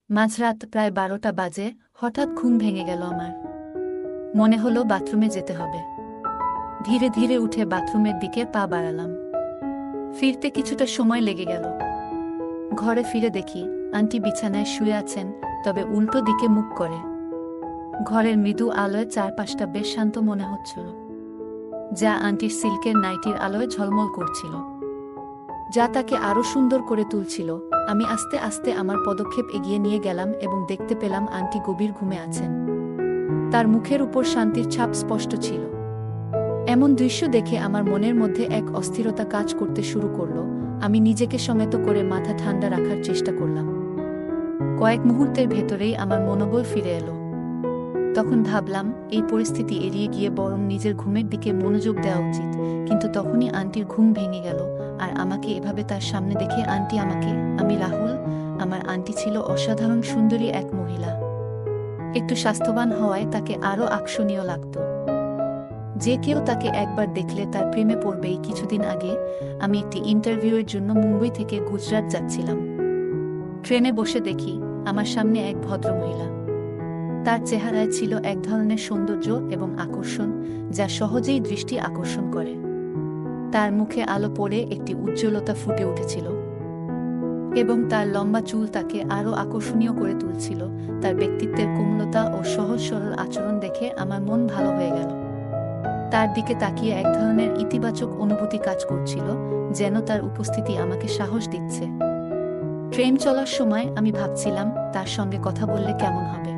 মাঝরাত প্রায় 12টা বাজে। হঠাৎ ঘুম ভেঙে গেল আমার। মনে হলো বাথরুমে যেতে হবে। ধীরে ধীরে উঠে বাথরুমের দিকে পা বাড়ালাম। ফিরতে কিছুটা সময় লেগে গেল। ঘরে ফিরে দেখি আন্টি বিছানায় শুয়ে আছেন, তবে উল্টো দিকে মুখ করে। ঘরের মৃদু আলোয় চারপাশটা বেশ শান্ত মনে হচ্ছিল, যা আন্টির সিল্কের নাইটির আলোয় ঝলমল করছিল, যা তাকে আরও সুন্দর করে তুলছিল। আমি আস্তে আস্তে আমার পদক্ষেপ এগিয়ে নিয়ে গেলাম এবং দেখতে পেলাম আন্টি গভীর ঘুমে আছেন। তার মুখের উপর শান্তির ছাপ স্পষ্ট ছিল। এমন দৃশ্য দেখে আমার মনের মধ্যে এক অস্থিরতা কাজ করতে শুরু করল। আমি নিজেকে সংযত করে মাথা ঠান্ডা রাখার চেষ্টা করলাম। কয়েক মুহূর্তের ভেতরেই আমার মনোবল ফিরে এলো। তখন ভাবলাম, এই পরিস্থিতি এড়িয়ে গিয়ে বরং নিজের ঘুমের দিকে মনোযোগ দেওয়া উচিত। কিন্তু তখনই আন্টির ঘুম ভেঙে গেল, আর আমাকে এভাবে তার সামনে দেখে আন্টি আমাকে। আমি রাহুল। আমার আন্টি ছিল অসাধারণ সুন্দরী এক মহিলা। একটু স্বাস্থ্যবান হওয়ায় তাকে আরও আকর্ষণীয় লাগত। যে কেউ তাকে একবার দেখলে তার প্রেমে পড়বেই। কিছুদিন আগে আমি একটি ইন্টারভিউয়ের জন্য মুম্বই থেকে গুজরাট যাচ্ছিলাম। ট্রেনে বসে দেখি আমার সামনে এক ভদ্রমহিলা। তার চেহারায় ছিল এক ধরনের সৌন্দর্য এবং আকর্ষণ, যা সহজেই দৃষ্টি আকর্ষণ করে। তার মুখে আলো পড়ে একটি উজ্জ্বলতা ফুটে উঠেছিল, এবং তার লম্বা চুল তাকে আরও আকর্ষণীয় করে তুলছিল। তার ব্যক্তিত্বের কোমলতা ও সহজ সরল আচরণ দেখে আমার মন ভালো হয়ে গেল। তার দিকে তাকিয়ে এক ধরনের ইতিবাচক অনুভূতি কাজ করছিল, যেন তার উপস্থিতি আমাকে সাহস দিচ্ছে। ট্রেন চলার সময় আমি ভাবছিলাম তার সঙ্গে কথা বললে কেমন হবে।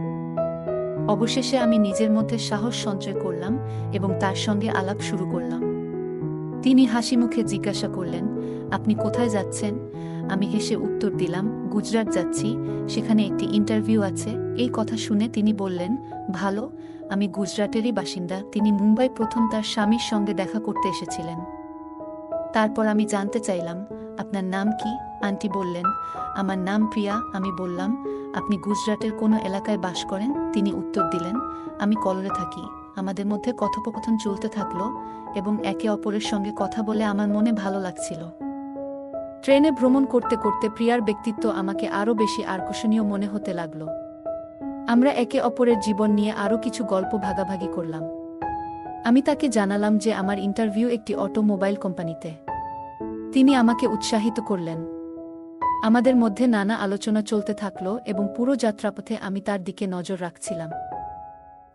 অবশেষে আমি নিজের মধ্যে সাহস সঞ্চয় করলাম এবং তার সঙ্গে আলাপ শুরু করলাম। তিনি হাসি মুখে জিজ্ঞাসা করলেন, আপনি কোথায় যাচ্ছেন? আমি হেসে উত্তর দিলাম, গুজরাট যাচ্ছি, সেখানে একটি ইন্টারভিউ আছে। এই কথা শুনে তিনি বললেন, ভালো, আমি গুজরাটেরই বাসিন্দা। তিনি মুম্বাই প্রথম তার স্বামীর সঙ্গে দেখা করতে এসেছিলেন। তারপর আমি জানতে চাইলাম, আপনার নাম কি? আন্টি বললেন, আমার নাম প্রিয়া। আমি বললাম, আপনি গুজরাটের কোনো এলাকায় বাস করেন? তিনি উত্তর দিলেন, আমি কলোরে থাকি। আমাদের মধ্যে কথোপকথন চলতে থাকলো এবং একে অপরের সঙ্গে কথা বলে আমার মনে ভালো লাগছিল। ট্রেনে ভ্রমণ করতে করতে প্রিয়ার ব্যক্তিত্ব আমাকে আরও বেশি আকর্ষণীয় মনে হতে লাগল। আমরা একে অপরের জীবন নিয়ে আরও কিছু গল্প ভাগাভাগি করলাম। আমি তাকে জানালাম যে আমার ইন্টারভিউ একটি অটোমোবাইল কোম্পানিতে। তিনি আমাকে উৎসাহিত করলেন। আমাদের মধ্যে নানা আলোচনা চলতে থাকলো এবং পুরো যাত্রাপথে আমি তার দিকে নজর রাখছিলাম।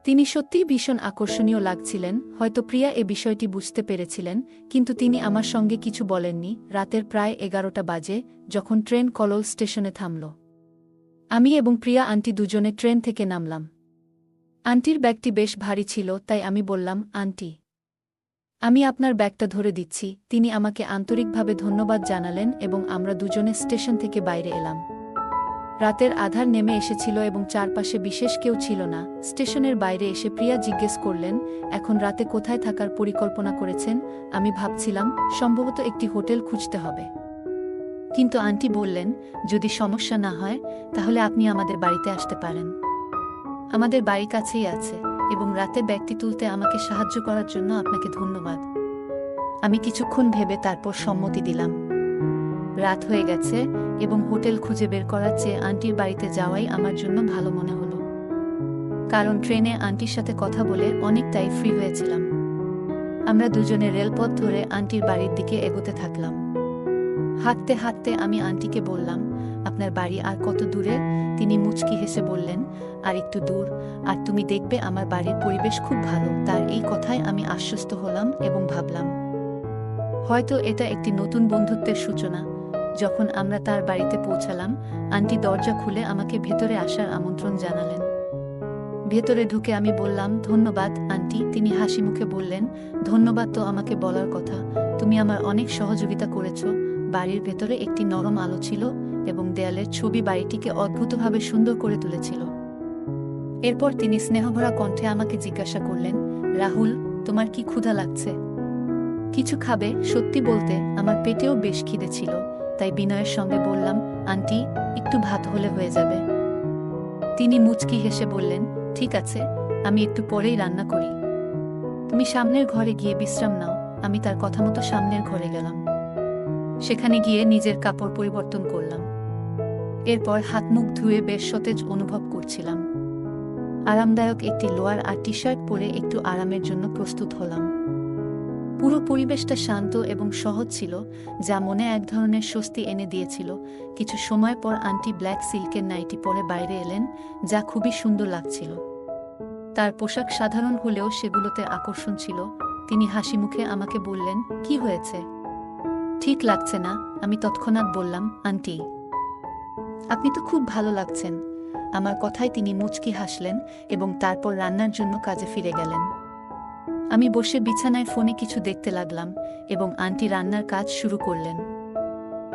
তিনি সত্যিই ভীষণ আকর্ষণীয় লাগছিলেন। হয়তো প্রিয়া এ বিষয়টি বুঝতে পেরেছিলেন, কিন্তু তিনি আমার সঙ্গে কিছু বলেননি। রাতের প্রায় 11টা বাজে যখন ট্রেন কলোল স্টেশনে থামল। আমি এবং প্রিয়া আন্টি দুজনে ট্রেন থেকে নামলাম। আন্টির ব্যাগটি বেশ ভারী ছিল, তাই আমি বললাম, আন্টি, আমি আপনার ব্যাগটা ধরে দিচ্ছি। তিনি আমাকে আন্তরিকভাবে ধন্যবাদ জানালেন এবং আমরা দুজনে স্টেশন থেকে বাইরে এলাম। রাতের আধার নেমে এসেছিল এবং চারপাশে বিশেষ কেউ ছিল না। স্টেশনের বাইরে এসে প্রিয়া জিজ্ঞেস করলেন, এখন রাতে কোথায় থাকার পরিকল্পনা করেছেন? আমি ভাবছিলাম, সম্ভবত একটি হোটেল খুঁজতে হবে। কিন্তু আন্টি বললেন, যদি সমস্যা না হয় তাহলে আপনি আমাদের বাড়িতে আসতে পারেন। আমাদের বাড়ি কাছেই আছে, এবং রাতে ব্যাগটি তুলতে আমাকে সাহায্য করার জন্য আপনাকে ধন্যবাদ। আমি কিছুক্ষণ ভেবে তারপর সম্মতি দিলাম। রাত হয়ে গেছে এবং হোটেল খুঁজে বের করার চেয়ে আন্টির বাড়িতে যাওয়াই আমার জন্য ভালো মনে হলো, কারণ ট্রেনে আন্টির সাথে কথা বলে অনেকটাই ফ্রি হয়েছিলাম। আমরা দুজনে রেলপথ ধরে আন্টির বাড়ির দিকে এগোতে থাকলাম। হাঁটতে হাঁটতে আমি আন্টিকে বললাম, আপনার বাড়ি আর কত দূরে? তিনি মুচকি হেসে বললেন, আর একটু দূর, আর তুমি দেখবে আমার বাড়ির পরিবেশ খুব ভালো। তার এই কথায় আমি আশ্বস্ত হলাম এবং ভাবলাম, হয়তো এটা একটি নতুন বন্ধুত্বের সূচনা। যখন আমরা তার বাড়িতে পৌঁছালাম, আন্টি দরজা খুলে আমাকে ভেতরে আসার আমন্ত্রণ জানালেন। ভেতরে ঢুকে আমি বললাম, ধন্যবাদ আন্টি। তিনি হাসি মুখে বললেন, ধন্যবাদ তো আমাকে বলার কথা, তুমি আমার অনেক সহযোগিতা করেছ। বাড়ির ভেতরে একটি নরম আলো ছিল এবং দেয়ালের ছবি বাড়িটিকে অদ্ভুতভাবে সুন্দর করে তুলেছিল। এরপর তিনি স্নেহভরা কণ্ঠে আমাকে জিজ্ঞাসা করলেন, রাহুল, তোমার কি ক্ষুধা লাগছে? কিছু খাবে? সত্যি বলতে আমার পেটেও বেশ খিদে ছিল, তাই বিনয়ের সঙ্গে বললাম, আন্টি, একটু ভাত হলে হয়ে যাবে। তিনি মুচকি হেসে বললেন, ঠিক আছে, আমি একটু পরেই রান্না করি। তুমি সামনের ঘরে গিয়ে বিশ্রাম নাও। আমি তার কথা মতো সামনের ঘরে গেলাম। সেখানে গিয়ে নিজের কাপড় পরিবর্তন করলাম এরপর হাত মুখ ধুয়ে বেশ সতেজ অনুভব করছিলাম। আরামদায়ক একটি লোয়ার আর টি শার্ট পরে একটু আরামের জন্য প্রস্তুত হলাম। পুরো পরিবেশটা শান্ত এবং সহজ ছিল, যা মনে এক ধরনের স্বস্তি এনে দিয়েছিল। কিছু সময় পর আন্টি ব্ল্যাক সিল্কের নাইটি পরে বাইরে এলেন, যা খুবই সুন্দর লাগছিল। তার পোশাক সাধারণ হলেও সেগুলোতে আকর্ষণ ছিল। তিনি হাসিমুখে আমাকে বললেন, কি হয়েছে? ঠিক লাগছে না? আমি তৎক্ষণাৎ বললাম, আন্টি, আপনি তো খুব ভালো লাগছেন। আমার কথায় তিনি মুচকি হাসলেন এবং তারপর রান্নার জন্য কাজে ফিরে গেলেন। আমি বসে বিছানায় ফোনে কিছু দেখতে লাগলাম এবং আন্টি রান্নার কাজ শুরু করলেন।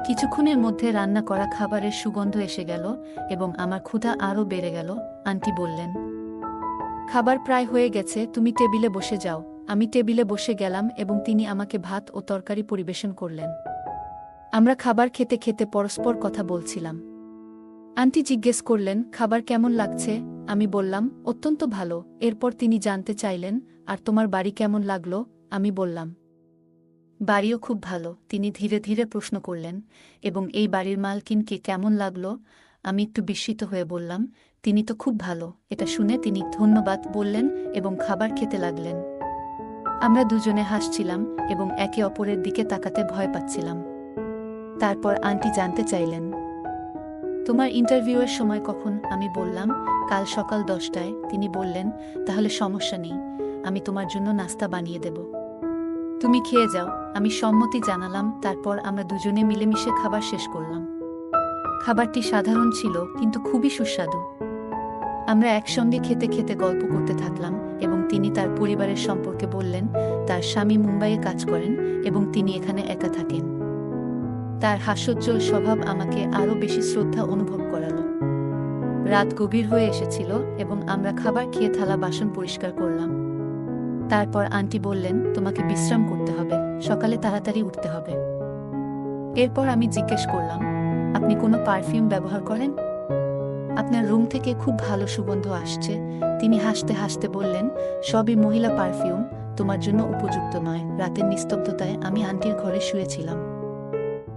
কিছুক্ষণের মধ্যে রান্না করা খাবারের সুগন্ধ এসে গেল এবং আমার ক্ষুধা আরও বেড়ে গেল। আন্টি বললেন, খাবার প্রায় হয়ে গেছে, তুমি টেবিলে বসে যাও। আমি টেবিলে বসে গেলাম এবং তিনি আমাকে ভাত ও তরকারি পরিবেশন করলেন। আমরা খাবার খেতে খেতে পরস্পর কথা বলছিলাম। আন্টি জিজ্ঞেস করলেন, খাবার কেমন লাগছে? আমি বললাম, অত্যন্ত ভালো। এরপর তিনি জানতে চাইলেন, আর তোমার বাড়ি কেমন লাগলো? আমি বললাম, বাড়িও খুব ভালো। তিনি ধীরে ধীরে প্রশ্ন করলেন, এবং এই বাড়ির মালকিনকে কেমন লাগলো? আমি একটু বিস্মিত হয়ে বললাম, তিনি তো খুব ভালো। এটা শুনে তিনি ধন্যবাদ বললেন এবং খাবার খেতে লাগলেন। আমরা দুজনে হাসছিলাম এবং একে অপরের দিকে তাকাতে ভয় পাচ্ছিলাম। তারপর আন্টি জানতে চাইলেন, তোমার ইন্টারভিউয়ের সময় কখন? আমি বললাম, কাল সকাল 10টায়। তিনি বললেন, তাহলে সমস্যা নেই, আমি তোমার জন্য নাস্তা বানিয়ে দেব, তুমি খেয়ে যাও। আমি সম্মতি জানালাম। তারপর আমরা দুজনে মিলেমিশে খাবার শেষ করলাম। খাবারটি সাধারণ ছিল, কিন্তু খুবই সুস্বাদু। আমরা একসঙ্গে খেতে খেতে গল্প করতে থাকলাম এবং তিনি তার পরিবারের সম্পর্কে বললেন। তার স্বামী মুম্বাইয়ে কাজ করেন এবং তিনি এখানে একা থাকেন। তার হাস্যোজ্জ্বল স্বভাব আমাকে আরও বেশি শ্রদ্ধা অনুভব করালো। রাত গভীর হয়ে এসেছিল এবং আমরা খাবার খেয়ে থালা বাসন পরিষ্কার করলাম। তারপর আন্টি বললেন, তোমাকে বিশ্রাম করতে হবে, সকালে তাড়াতাড়ি উঠতে হবে। এরপর আমি জিজ্ঞেস করলাম, আপনি কোনো পারফিউম ব্যবহার করেন? আপনার রুম থেকে খুব ভালো সুগন্ধ আসছে। তিনি হাসতে হাসতে বললেন, সবই মহিলা পারফিউম, তোমার জন্য উপযুক্ত নয়। রাতের নিস্তব্ধতায় আমি আন্টির ঘরে শুয়েছিলাম।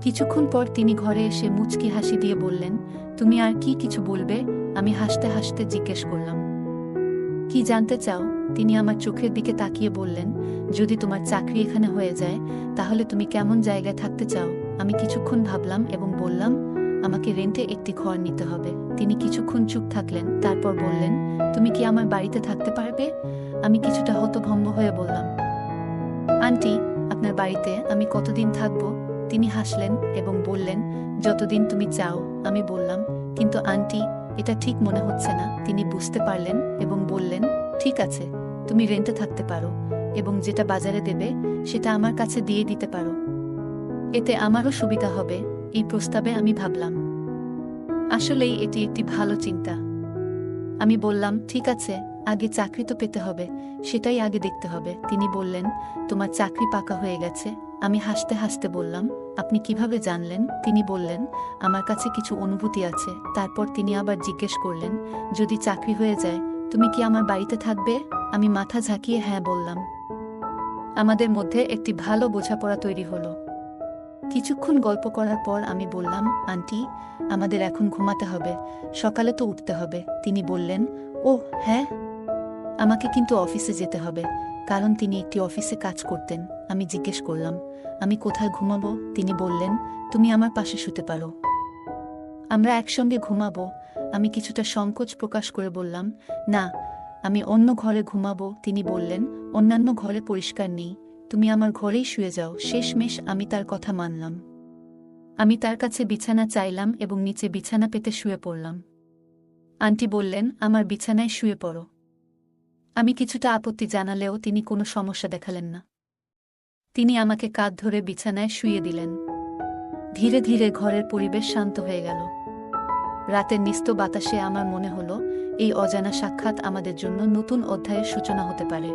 কিছুক্ষণ পর তিনি ঘরে এসে মুচকি হাসি দিয়ে বললেন, তুমি আর কি কিছু বলবে? আমি হাসতে হাসতে জিজ্ঞেস করলাম, কি জানতে চাও? তিনি আমার চোখের দিকে তাকিয়ে বললেন, যদি তোমার চাকরি এখানে হয়ে যায়, তাহলে তুমি কেমন জায়গায় থাকতে চাও? আমি কিছুক্ষণ ভাবলাম এবং বললাম, আমাকে রেন্টে একটি ঘর নিতে হবে। তিনি কিছুক্ষণ চুপ থাকলেন, তারপর বললেন, তুমি কি আমার বাড়িতে থাকতে পারবে? আমি কিছুটা হতভম্ব হয়ে বললাম, আন্টি, আপনার বাড়িতে আমি কতদিন থাকব? তিনি হাসলেন এবং বললেন, যতদিন তুমি চাও। আমি বললাম, কিন্তু আন্টি, এটা ঠিক মনে হচ্ছে না। তিনি বুঝতে পারলেন এবং বললেন, ঠিক আছে, তুমি রেন্টে থাকতে পারো এবং যেটা বাজারে দেবে সেটা আমার কাছে দিয়ে দিতে পারো। এতে আমারও সুবিধা হবে। এই প্রস্তাবে আমি ভাবলাম, আসলেই এটি একটি ভালো চিন্তা। আমি বললাম, ঠিক আছে, আগে চাকরি তো পেতে হবে, সেটাই আগে দেখতে হবে। তিনি বললেন, তোমার চাকরি পাকা হয়ে গেছে। আমি হাসতে হাসতে বললাম, আপনি কিভাবে জানলেন? তিনি বললেন, আমার কাছে কিছু অনুভূতি আছে। তারপর তিনি আবার জিজ্ঞেস করলেন, যদি চাকরি হয়ে যায়, তুমি কি আমার বাড়িতে থাকবে? আমি মাথা ঝাঁকিয়ে হ্যাঁ বললাম। আমাদের মধ্যে একটি ভালো বোঝাপড়া তৈরি হলো। কিছুক্ষণ গল্প করার পর আমি বললাম, আন্টি, আমাদের এখন ঘুমাতে হবে, সকালে তো উঠতে হবে। তিনি বললেন, ও হ্যাঁ, আমাকে কিন্তু অফিসে যেতে হবে, কারণ তিনি একটি অফিসে কাজ করতেন। আমি জিজ্ঞেস করলাম, আমি কোথায় ঘুমাবো? তিনি বললেন, তুমি আমার পাশে শুতে পারো, আমরা একসঙ্গে ঘুমাবো। আমি কিছুটা সংকোচ প্রকাশ করে বললাম, না, আমি অন্য ঘরে ঘুমাবো। তিনি বললেন, অন্যান্য ঘরে পরিষ্কার নেই, তুমি আমার ঘরেই শুয়ে যাও। শেষমেশ আমি তার কথা মানলাম। আমি তার কাছে বিছানা চাইলাম এবং নিচে বিছানা পেতে শুয়ে পড়লাম। আন্টি বললেন, আমার বিছানায় শুয়ে পড়ো। আমি কিছুটা আপত্তি জানালেও তিনি কোনো সমস্যা দেখালেন না। তিনি আমাকে কাঁধ ধরে বিছানায় শুইয়ে দিলেন। ধীরে ধীরে ঘরের পরিবেশ শান্ত হয়ে গেল। রাতের নিস্ত বাতাসে আমার মনে হলো, এই অজানা সাক্ষাৎ আমাদের জন্য নতুন অধ্যায়ের সূচনা হতে পারে।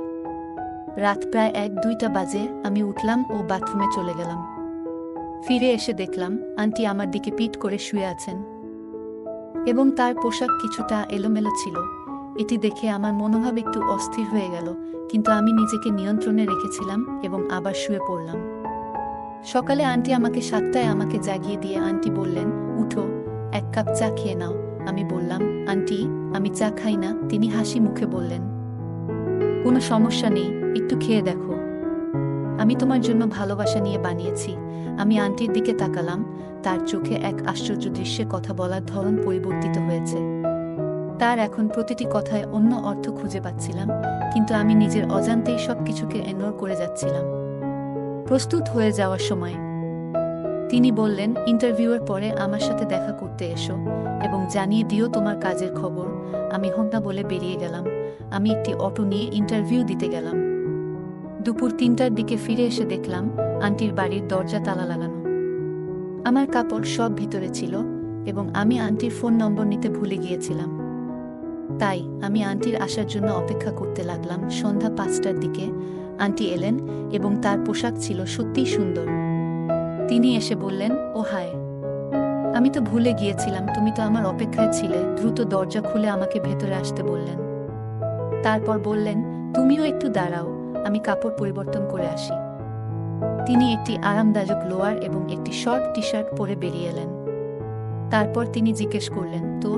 রাত প্রায় 1-2টা বাজে। আমি উঠলাম ও বাথরুমে চলে গেলাম। ফিরে এসে দেখলাম আন্টি আমার দিকে পিঠ করে শুয়ে আছেন এবং তার পোশাক কিছুটা এলোমেলো ছিল। এটি দেখে আমার মনোভাব একটু অস্থির হয়ে গেল, কিন্তু আমি নিজেকে নিয়ন্ত্রণে রেখেছিলাম এবং আবার শুয়ে পড়লাম। সকালে আন্টি আমাকে 7টায় জাগিয়ে দিয়ে আন্টি বললেন, উঠো, এক কাপ চা খেয়ে নাও। আমি বললাম, আন্টি, আমি চা খাই না। তিনি হাসি মুখে বললেন, কোনো সমস্যা নেই, একটু খেয়ে দেখো। আমি তোমার জন্য ভালোবাসা নিয়ে বানিয়েছি। আমি আন্টির দিকে তাকালাম, তার চোখে এক আশ্চর্য দৃশ্যে কথা বলার ধরন পরিবর্তিত হয়েছে। তার এখন প্রতিটি কথায় অন্য অর্থ খুঁজে পাচ্ছিলাম, কিন্তু আমি নিজের অজান্তেই সবকিছুকে ইগনোর করে যাচ্ছিলাম। প্রস্তুত হয়ে যাওয়ার সময় তিনি বললেন, ইন্টারভিউয়ের পরে আমার সাথে দেখা করতে এসো এবং জানিয়ে দিও তোমার কাজের খবর। আমি হোন্না বলে বেরিয়ে গেলাম। আমি একটি অটো নিয়ে ইন্টারভিউ দিতে গেলাম। দুপুর ৩টার দিকে ফিরে এসে দেখলাম আন্টির বাড়ির দরজা তালা লাগানো। আমার কাপড় সব ভিতরে ছিল এবং আমি আন্টির ফোন নম্বর নিতে ভুলে গিয়েছিলাম। তাই আমি আন্টির আসার জন্য অপেক্ষা করতে লাগলাম। সন্ধ্যা ৫টার দিকে আন্টি এলেন এবং তার পোশাক ছিল সত্যিই সুন্দর। তিনি এসে বললেন, ও হায়, আমি তো ভুলে গিয়েছিলাম, তুমি তো আমার অপেক্ষায় ছিলে। দ্রুত দরজা খুলে আমাকে ভেতরে আসতে বললেন। তারপর বললেন, তুমিও একটু দাঁড়াও, আমি কাপড় পরিবর্তন করে আসি। তিনি একটি আরামদায়ক লোয়ার এবং একটি শর্ট টি শার্ট পরে বেরিয়ে এলেন। তারপর তিনি জিজ্ঞেস করলেন, তো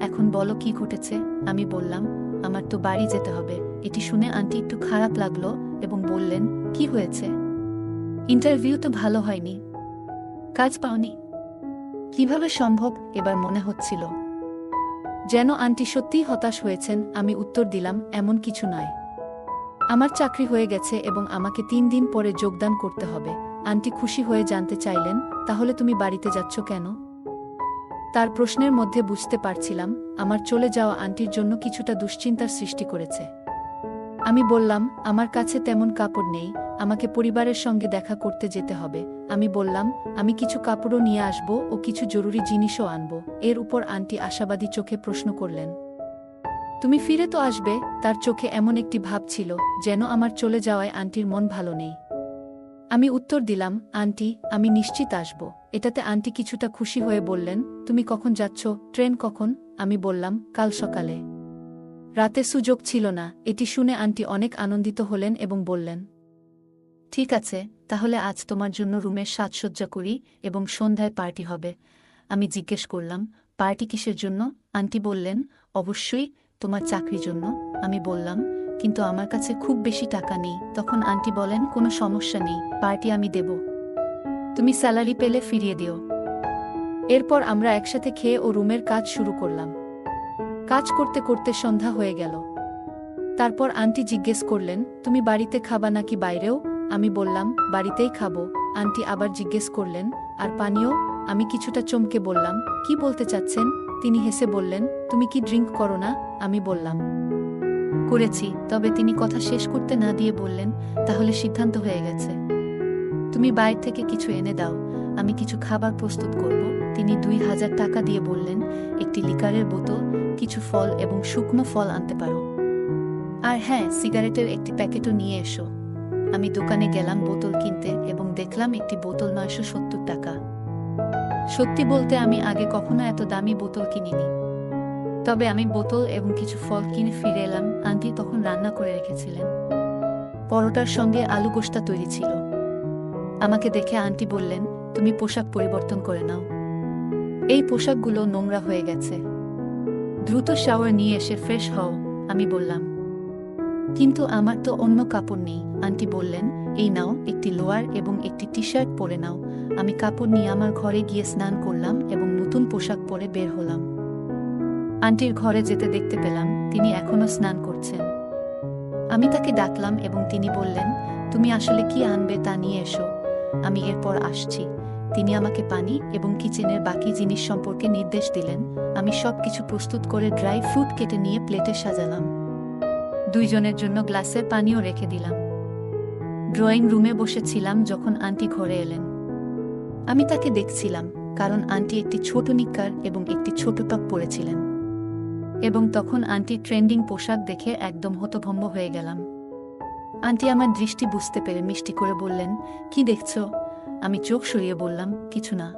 এখন বলো কি ঘটেছে? আমি বললাম, আমার তো বাড়ি যেতে হবে। এটি শুনে আন্টি একটু খারাপ লাগলো এবং বললেন, কি হয়েছে? ইন্টারভিউ তো ভালো হয়নি, কাজ পাওনি? কিভাবে সম্ভব? এবার মনে হচ্ছিল যেন আন্টি সত্যিই হতাশ হয়েছেন। আমি উত্তর দিলাম, এমন কিছু নয়, আমার চাকরি হয়ে গেছে এবং আমাকে ৩ দিন পরে যোগদান করতে হবে। আন্টি খুশি হয়ে জানতে চাইলেন, তাহলে তুমি বাড়িতে যাচ্ছ কেন? তার প্রশ্নের মধ্যে বুঝতে পারছিলাম আমার চলে যাওয়া আন্টির জন্য কিছুটা দুশ্চিন্তার সৃষ্টি করেছে। আমি বললাম, আমার কাছে তেমন কাপড় নেই, আমাকে পরিবারের সঙ্গে দেখা করতে যেতে হবে। আমি বললাম, আমি কিছু কাপড়ও নিয়ে আসব ও কিছু জরুরি জিনিসও আনব। এর উপর আন্টি আশাবাদী চোখে প্রশ্ন করলেন, তুমি ফিরে তো আসবে? তার চোখে এমন একটি ভাব ছিল যেন আমার চলে যাওয়ায় আন্টির মন ভালো নেই। আমি উত্তর দিলাম, আন্টি, আমি নিশ্চিত আসব। এটাতে আন্টি কিছুটা খুশি হয়ে বললেন, তুমি কখন যাচ্ছ? ট্রেন কখন? আমি বললাম, কাল সকালে। রাতে সুযোগ ছিল না। এটি শুনে আন্টি অনেক আনন্দিত হলেন এবং বললেন, ঠিক আছে, তাহলে আজ তোমার জন্য রুমের সাজসজ্জা করি এবং সন্ধ্যায় পার্টি হবে। আমি জিজ্ঞেস করলাম, পার্টি কিসের জন্য? আন্টি বললেন, অবশ্যই তোমার চাকরির জন্য। আমি বললাম, কিন্তু আমার কাছে খুব বেশি টাকা নেই। তখন আন্টি বলেন, কোনো সমস্যা নেই, পার্টি আমি দেব, তুমি স্যালারি পেলে ফিরিয়ে দিও। এরপর আমরা একসাথে খেয়ে ও রুমের কাজ শুরু করলাম। কাজ করতে করতে সন্ধ্যা হয়ে গেল। তারপর আন্টি জিজ্ঞেস করলেন, তুমি বাড়িতে খাবা নাকি বাইরেও? আমি বললাম, বাড়িতেই খাবো। আন্টি আবার জিজ্ঞেস করলেন, আর পানীয়? আমি কিছুটা চমকে বললাম, কি বলতে চাচ্ছেন? তিনি হেসে বললেন, তুমি কি ড্রিঙ্ক করো না? আমি বললাম, করেছি। তবে তিনি কথা শেষ করতে না দিয়ে বললেন, তাহলে সিদ্ধান্ত হয়ে গেছে, তুমি বাইরে থেকে কিছু এনে দাও, আমি কিছু খাবার প্রস্তুত করব। তিনি ২,০০০ টাকা দিয়ে বললেন, একটি লিকারের বোতল, কিছু ফল এবং শুকনো ফল আনতে পারো। আর হ্যাঁ, সিগারেটের একটি প্যাকেটও নিয়ে এসো। আমি দোকানে গেলাম বোতল কিনতে এবং দেখলাম একটি বোতল ৯৭০ টাকা। সত্যি বলতে আমি আগে কখনো এত দামি বোতল কিনিনি। তবে আমি বোতল এবং কিছু ফল কিনে ফিরে এলাম। আন্টি তখন রান্না করে রেখেছিলেন। পরোটার সঙ্গে আলু গোশতা তৈরি ছিল। আমাকে দেখে আন্টি বললেন, তুমি পোশাক পরিবর্তন করে নাও, এই পোশাকগুলো নোংরা হয়ে গেছে, দ্রুত শাওয়ার নিয়ে এসে ফ্রেশ হও। আমি বললাম, কিন্তু আমার তো অন্য কাপড় নেই। আন্টি বললেন, এই নাও, একটি লোয়ার এবং একটি টি শার্ট পরে নাও। আমি কাপড় নিয়ে আমার ঘরে গিয়ে স্নান করলাম এবং নতুন পোশাক পরে বের হলাম। আন্টির ঘরে যেতে দেখতে পেলাম তিনি এখনো স্নান করছেন। আমি তাকে ডাকলাম এবং তিনি বললেন, তুমি আসলে কি আনবে তা নিয়ে এসো, আমি এরপর আসছি। তিনি আমাকে পানি এবং কিচেনের বাকি জিনিস সম্পর্কে নির্দেশ দিলেন। আমি সবকিছু প্রস্তুত করে ড্রাই ফ্রুট কেটে নিয়ে প্লেটে সাজালাম। দুইজনের জন্য গ্লাসে পানিও রেখে দিলাম। ড্রয়িং রুমে বসেছিলাম যখন আন্টি ঘরে এলেন। আমি তাকে দেখছিলাম, কারণ আন্টি একটি ছোট নিক্কার এবং একটি ছোট টপ পরেছিলেন। এবং তখন আন্টির ট্রেন্ডিং পোশাক দেখে একদম হতভম্ব হয়ে গেলাম। আন্টি আমার দৃষ্টি বুঝতে পেরে মিষ্টি করে বললেন, কি দেখছ? আমি চোখ সরিয়ে বললাম, কিছু না,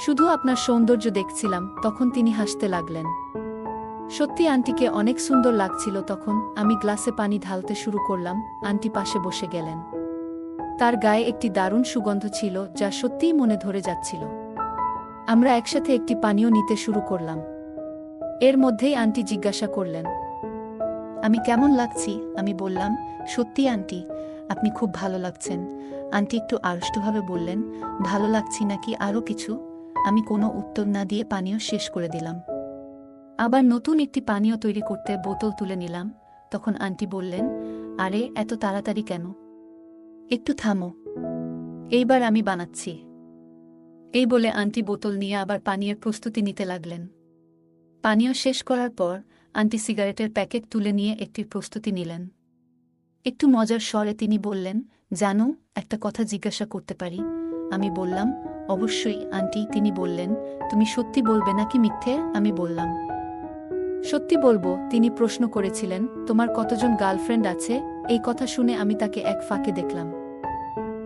শুধু আপনার সৌন্দর্য দেখছিলাম। তখন তিনি হাসতে লাগলেন। সত্যি আন্টিকে অনেক সুন্দর লাগছিল। তখন আমি গ্লাসে পানি ঢালতে শুরু করলাম। আন্টি পাশে বসে গেলেন। তার গায়ে একটি দারুণ সুগন্ধ ছিল যা সত্যিই মনে ধরে যাচ্ছিল। আমরা একসাথে একটি পানীয় নিতে শুরু করলাম। এর মধ্যেই আন্টি জিজ্ঞাসা করলেন, আমি কেমন লাগছি? আমি বললাম, সত্যি আন্টি, আপনি খুব ভালো লাগছেন। আন্টি একটু আড়ষ্টভাবে বললেন, ভালো লাগছি নাকি আরও কিছু? আমি কোনো উত্তর না দিয়ে পানীয় শেষ করে দিলাম। আবার নতুন একটি পানীয় তৈরি করতে বোতল তুলে নিলাম। তখন আন্টি বললেন, আরে এত তাড়াতাড়ি কেন? একটু থামো, এইবার আমি বানাচ্ছি। এই বলে আন্টি বোতল নিয়ে আবার পানীয়ের প্রস্তুতি নিতে লাগলেন। পানীয় শেষ করার পর আন্টি সিগারেটের প্যাকেট তুলে নিয়ে একটির প্রস্তুতি নিলেন। একটু মজার স্বরে তিনি বললেন, জানো, একটা কথা জিজ্ঞাসা করতে পারি? আমি বললাম, অবশ্যই আন্টি। তিনি বললেন, তুমি সত্যি বলবে নাকি মিথ্যে? আমি বললাম, সত্যি বলবো। তিনি প্রশ্ন করেছিলেন, তোমার কতজন গার্লফ্রেন্ড আছে? এই কথা শুনে আমি তাকে এক ফাঁকে দেখলাম।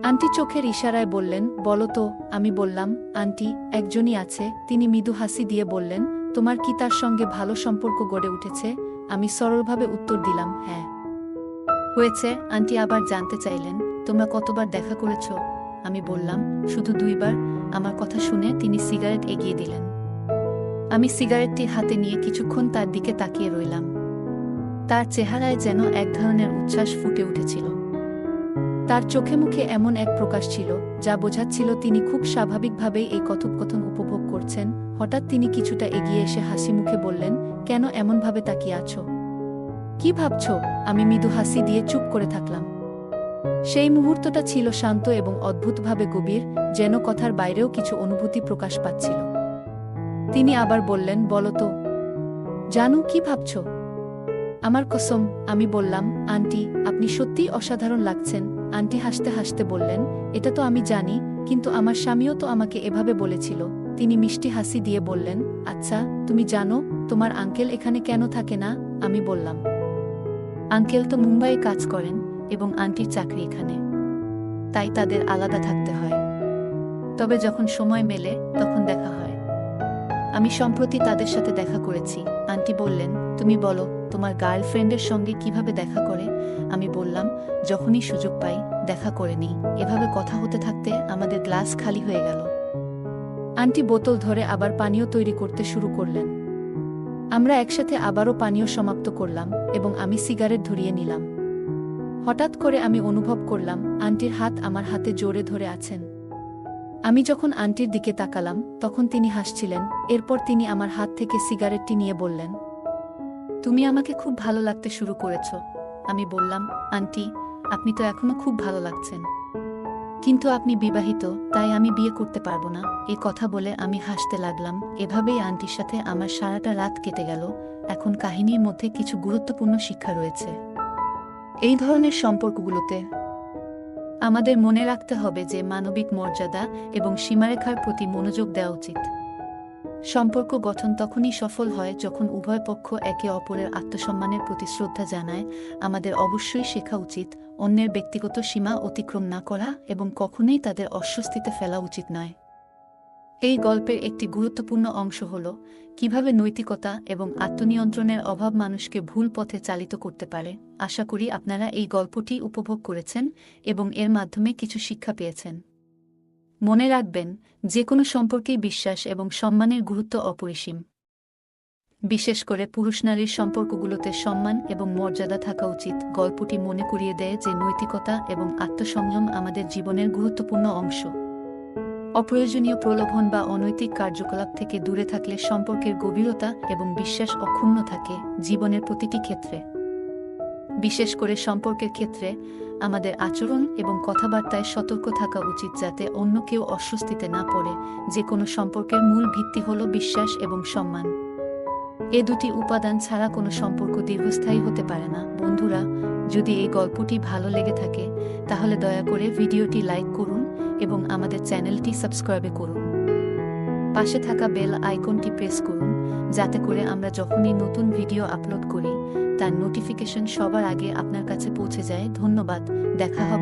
আন্টি চোখের ইশারায় বললেন, বলো তো। আমি বললাম, আন্টি, একজনই আছে। তিনি মৃদু হাসি দিয়ে বললেন, তোমার কি তার সঙ্গে ভালো সম্পর্ক গড়ে উঠেছে? আমি সরলভাবে উত্তর দিলাম, হ্যাঁ। হয়েছে। আন্টি আবার জানতে চাইলেন, তোমরা কতবার দেখা করেছ? আমি বললাম, শুধু 2 বার। আমার কথা শুনে তিনি সিগারেট এগিয়ে দিলেন। আমি সিগারেটটি হাতে নিয়ে কিছুক্ষণ তার দিকে তাকিয়ে রইলাম। তার চেহারায় যেন এক ধরনের উচ্ছ্বাস ফুটে উঠেছিল। তার চোখে মুখে এমন এক প্রকাশ ছিল যা বোঝাচ্ছিল তিনি খুব স্বাভাবিকভাবেই এই কথোপকথন উপভোগ করছেন। হঠাৎ তিনি কিছুটা এগিয়ে এসে হাসি মুখে বললেন, কেন এমনভাবে তাকিয়ে আছো? কি ভাবছ? আমি মৃদু হাসি দিয়ে চুপ করে থাকলাম। সেই মুহূর্তটা ছিল শান্ত এবং অদ্ভুতভাবে গভীর, যেন কথার বাইরেও কিছু অনুভূতি প্রকাশ পাচ্ছিল। তিনি আবার বললেন, বলো তো, জানু, কি ভাবছ? আমার কসম। আমি বললাম, আন্টি, আপনি সত্যিই অসাধারণ লাগছেন। আন্টি হাসতে হাসতে বললেন, এটা তো আমি জানি, কিন্তু আমার স্বামীও তো আমাকে এভাবে বলেছিল। তিনি মিষ্টি হাসি দিয়ে বললেন, আচ্ছা, তুমি জানো তোমার আঙ্কেল এখানে কেন থাকে না? আমি বললাম, আঙ্কেল তো মুম্বাইয়ে কাজ করেন এবং আন্টির চাকরি এখানে, তাই তাদের আলাদা থাকতে হয়। তবে যখন সময় মেলে তখন দেখা হয়। আমি সম্প্রতি তাদের সাথে দেখা করেছি। আন্টি বললেন, তুমি বলো, তোমার গার্লফ্রেন্ডের সঙ্গে কিভাবে দেখা করে? আমি বললাম, যখনই সুযোগ পাই দেখা করে নিই। এভাবে কথা হতে থাকতে আমাদের গ্লাস খালি হয়ে গেল। আন্টি বোতল ধরে আবার পানীয় তৈরি করতে শুরু করলেন। আমরা একসাথে আবারও পানীয় সমাপ্ত করলাম এবং আমি সিগারেট ধরিয়ে নিলাম। হঠাৎ করে আমি অনুভব করলাম আন্টির হাত আমার হাতে জোরে ধরে আছেন। আমি যখন আন্টির দিকে তাকালাম তখন তিনি হাসছিলেন। এরপর তিনি আমার হাত থেকে সিগারেটটি নিয়ে বললেন, তুমি আমাকে খুব ভালো লাগতে শুরু করেছ। আমি বললাম, আন্টি, আপনি তো এখনো খুব ভালো লাগছেন, কিন্তু আপনি বিবাহিত, তাই আমি বিয়ে করতে পারবো না। এই কথা বলে আমি হাসতে লাগলাম। এভাবেই আন্টির সাথে আমার সারাটা রাত কেটে গেল। এখন কাহিনীর মধ্যে কিছু গুরুত্বপূর্ণ শিক্ষা রয়েছে। এই ধরনের সম্পর্কগুলোতে আমাদের মনে রাখতে হবে যে মানবিক মর্যাদা এবং সীমারেখার প্রতি মনোযোগ দেওয়া উচিত। সম্পর্ক গঠন তখনই সফল হয় যখন উভয় পক্ষ একে অপরের আত্মসম্মানের প্রতি শ্রদ্ধা জানায়। আমাদের অবশ্যই শেখা উচিত অন্যের ব্যক্তিগত সীমা অতিক্রম না করা এবং কখনোই তাদের অস্বস্তিতে ফেলা উচিত নয়। এই গল্পের একটি গুরুত্বপূর্ণ অংশ হল কিভাবে নৈতিকতা এবং আত্মনিয়ন্ত্রণের অভাব মানুষকে ভুল পথে চালিত করতে পারে। আশা করি আপনারা এই গল্পটি উপভোগ করেছেন এবং এর মাধ্যমে কিছু শিক্ষা পেয়েছেন। মনে রাখবেন, যে কোনো সম্পর্কেই বিশ্বাস এবং সম্মানের গুরুত্ব অপরিসীম। বিশেষ করে পুরুষ নারীর সম্পর্কগুলোতে সম্মান এবং মর্যাদা থাকা উচিত। গল্পটি মনে করিয়ে দেয় যে নৈতিকতা এবং আত্মসংযম আমাদের জীবনের গুরুত্বপূর্ণ অংশ। অপ্রয়োজনীয় প্রলোভন বা অনৈতিক কার্যকলাপ থেকে দূরে থাকলে সম্পর্কের গভীরতা এবং বিশ্বাস অক্ষুণ্ণ থাকে জীবনের প্রতিটি ক্ষেত্রে। বিশেষ করে সম্পর্কের ক্ষেত্রে আমাদের আচরণ এবং কথাবার্তায় সতর্ক থাকা উচিত যাতে অন্য কেউ অস্বস্তিতে না পড়ে। যে কোনো সম্পর্কের মূল ভিত্তি হল বিশ্বাস এবং সম্মান। এ দুটি উপাদান ছাড়া কোনো সম্পর্ক দীর্ঘস্থায়ী হতে পারে না। বন্ধুরা, যদি এই গল্পটি ভালো লেগে থাকে তাহলে দয়া করে ভিডিওটি লাইক করুন এবং আমাদের চ্যানেলটি সাবস্ক্রাইব করুন। পাশে থাকা বেল আইকনটি প্রেস করুন যাতে করে আমরা যখনই নতুন ভিডিও আপলোড করি তার নোটিফিকেশন সবার আগে আপনার কাছে পৌঁছে যায়। ধন্যবাদ। দেখা হবে